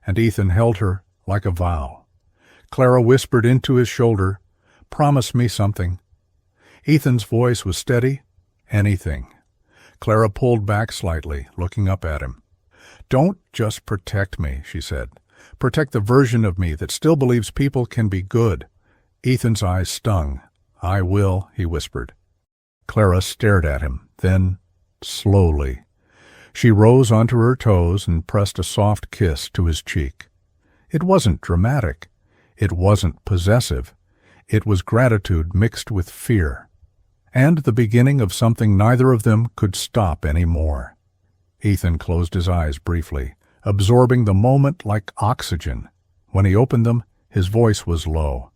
Speaker 1: and Ethan held her like a vow. Clara whispered into his shoulder, "Promise me something." Ethan's voice was steady. "Anything." Clara pulled back slightly, looking up at him. "Don't just protect me," she said. "Protect the version of me that still believes people can be good." Ethan's eyes stung. "I will," he whispered. Clara stared at him, then, slowly. She rose onto her toes and pressed a soft kiss to his cheek. It wasn't dramatic. It wasn't possessive. It was gratitude mixed with fear. And the beginning of something neither of them could stop any more. Ethan closed his eyes briefly, absorbing the moment like oxygen. When he opened them, his voice was low.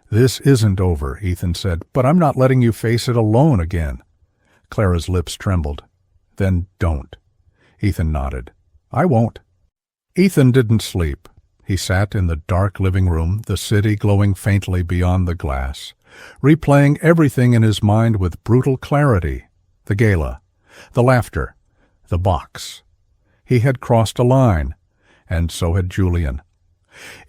Speaker 1: "This isn't over," Ethan said, "but I'm not letting you face it alone again." Clara's lips trembled. "Then don't." Ethan nodded. "I won't." Ethan didn't sleep. He sat in the dark living room, the city glowing faintly beyond the glass, replaying everything in his mind with brutal clarity. The gala, the laughter, the box. He had crossed a line, and so had Julian.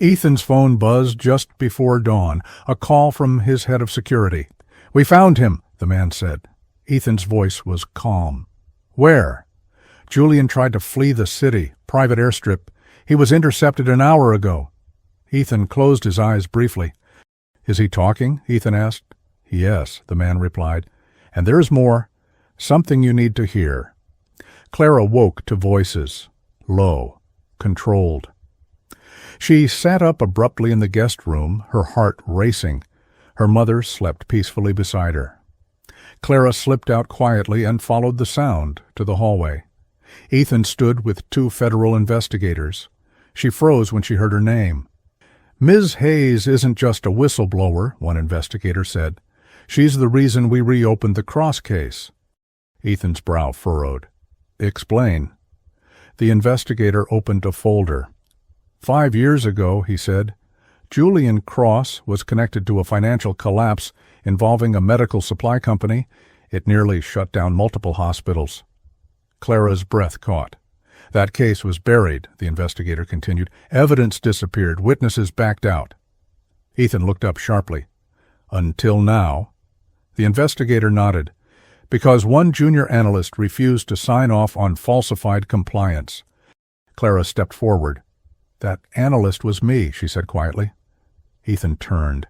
Speaker 1: Ethan's phone buzzed just before dawn, a call from his head of security. "We found him," the man said. Ethan's voice was calm. Where? Julian tried to flee the city, private airstrip. He was intercepted an hour ago. Ethan closed his eyes briefly. Is he talking? Ethan asked. Yes, the man replied. And there's more. Something you need to hear. Clara woke to voices. Low. Controlled. She sat up abruptly in the guest room, her heart racing. Her mother slept peacefully beside her. Clara slipped out quietly and followed the sound to the hallway. Ethan stood with 2 federal investigators. She froze when she heard her name. Ms. Hayes isn't just a whistleblower, one investigator said. She's the reason we reopened the Cross case. Ethan's brow furrowed. Explain. The investigator opened a folder. 5 years ago, he said, Julian Cross was connected to a financial collapse involving a medical supply company. It nearly shut down multiple hospitals. Clara's breath caught. That case was buried, the investigator continued. Evidence disappeared. Witnesses backed out. Ethan looked up sharply. Until now. The investigator nodded. Because one junior analyst refused to sign off on falsified compliance. Clara stepped forward. That analyst was me, she said quietly. Ethan turned.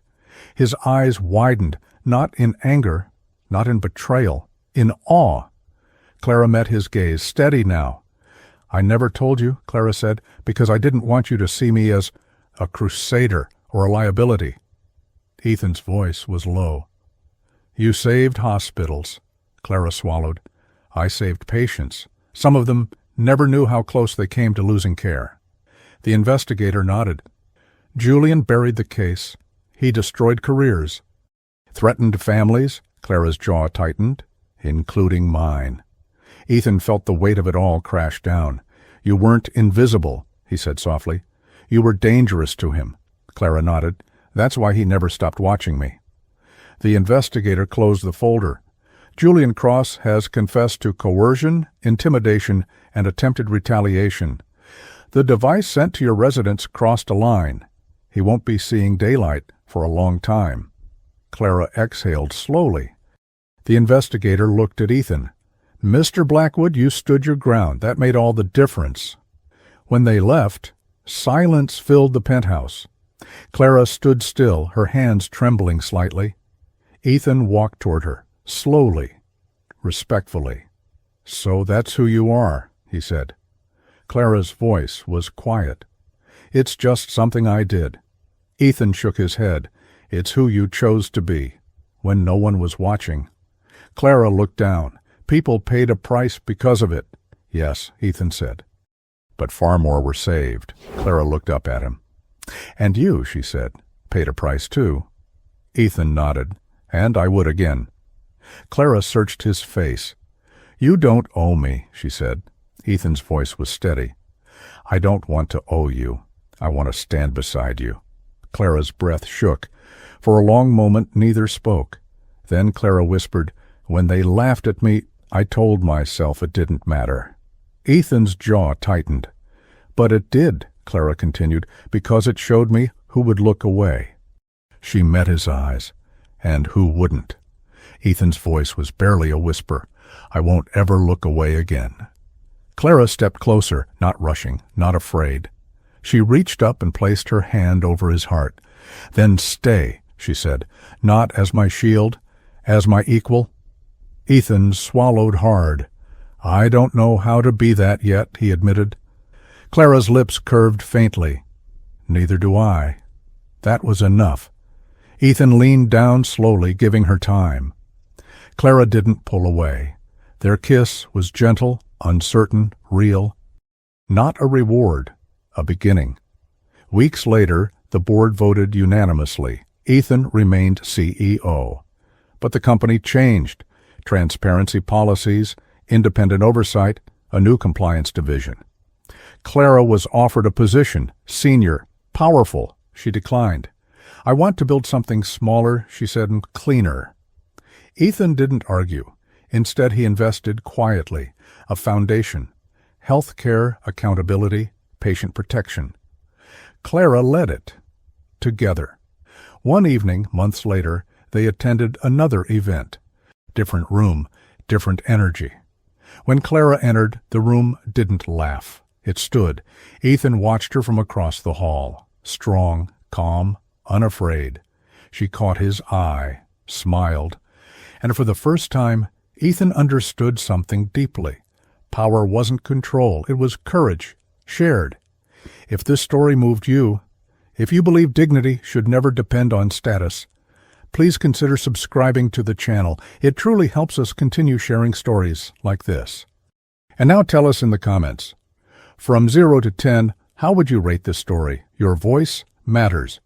Speaker 1: His eyes widened, not in anger, not in betrayal, in awe. Clara met his gaze, steady now. I never told you, Clara said, because I didn't want you to see me as a crusader or a liability. Ethan's voice was low. You saved hospitals, Clara swallowed. I saved patients. Some of them never knew how close they came to losing care. The investigator nodded. Julian buried the case. He destroyed careers. Threatened families, Clara's jaw tightened, including mine. Ethan felt the weight of it all crash down. You weren't invisible, he said softly. You were dangerous to him. Clara nodded. That's why he never stopped watching me. The investigator closed the folder. Julian Cross has confessed to coercion, intimidation, and attempted retaliation. The device sent to your residence crossed a line. He won't be seeing daylight for a long time. Clara exhaled slowly. The investigator looked at Ethan. Mr. Blackwood, you stood your ground. That made all the difference. When they left, silence filled the penthouse. Clara stood still, her hands trembling slightly. Ethan walked toward her, slowly, respectfully. So that's who you are, he said. Clara's voice was quiet. It's just something I did. Ethan shook his head. It's who you chose to be, when no one was watching. Clara looked down. People paid a price because of it. Yes, Ethan said. But far more were saved. Clara looked up at him. And you, she said, paid a price too. Ethan nodded. And I would again. Clara searched his face. You don't owe me, she said. Ethan's voice was steady. I don't want to owe you. I want to stand beside you. Clara's breath shook. For a long moment neither spoke. Then Clara whispered, When they laughed at me, I told myself it didn't matter. Ethan's jaw tightened. But it did, Clara continued, because it showed me who would look away. She met his eyes. And who wouldn't? Ethan's voice was barely a whisper. I won't ever look away again. Clara stepped closer, not rushing, not afraid. She reached up and placed her hand over his heart. Then stay, she said, not as my shield, as my equal. Ethan swallowed hard. I don't know how to be that yet, he admitted. Clara's lips curved faintly. Neither do I. That was enough. Ethan leaned down slowly, giving her time. Clara didn't pull away. Their kiss was gentle, uncertain, real. Not a reward, a beginning. Weeks later, the board voted unanimously. Ethan remained CEO. But the company changed. Transparency policies, independent oversight, a new compliance division. Clara was offered a position, senior, powerful. She declined. I want to build something smaller, she said, and cleaner. Ethan didn't argue. Instead, he invested quietly, a foundation, health care, accountability, patient protection. Clara led it. Together. One evening, months later, they attended another event. Different room, different energy. When Clara entered, the room didn't laugh. It stood. Ethan watched her from across the hall. Strong, calm, unafraid. She caught his eye, smiled, and for the first time, Ethan understood something deeply. Power wasn't control, it was courage, shared. If this story moved you, if you believe dignity should never depend on status, please consider subscribing to the channel. It truly helps us continue sharing stories like this. And now tell us in the comments, from 0 to 10, how would you rate this story? Your voice matters.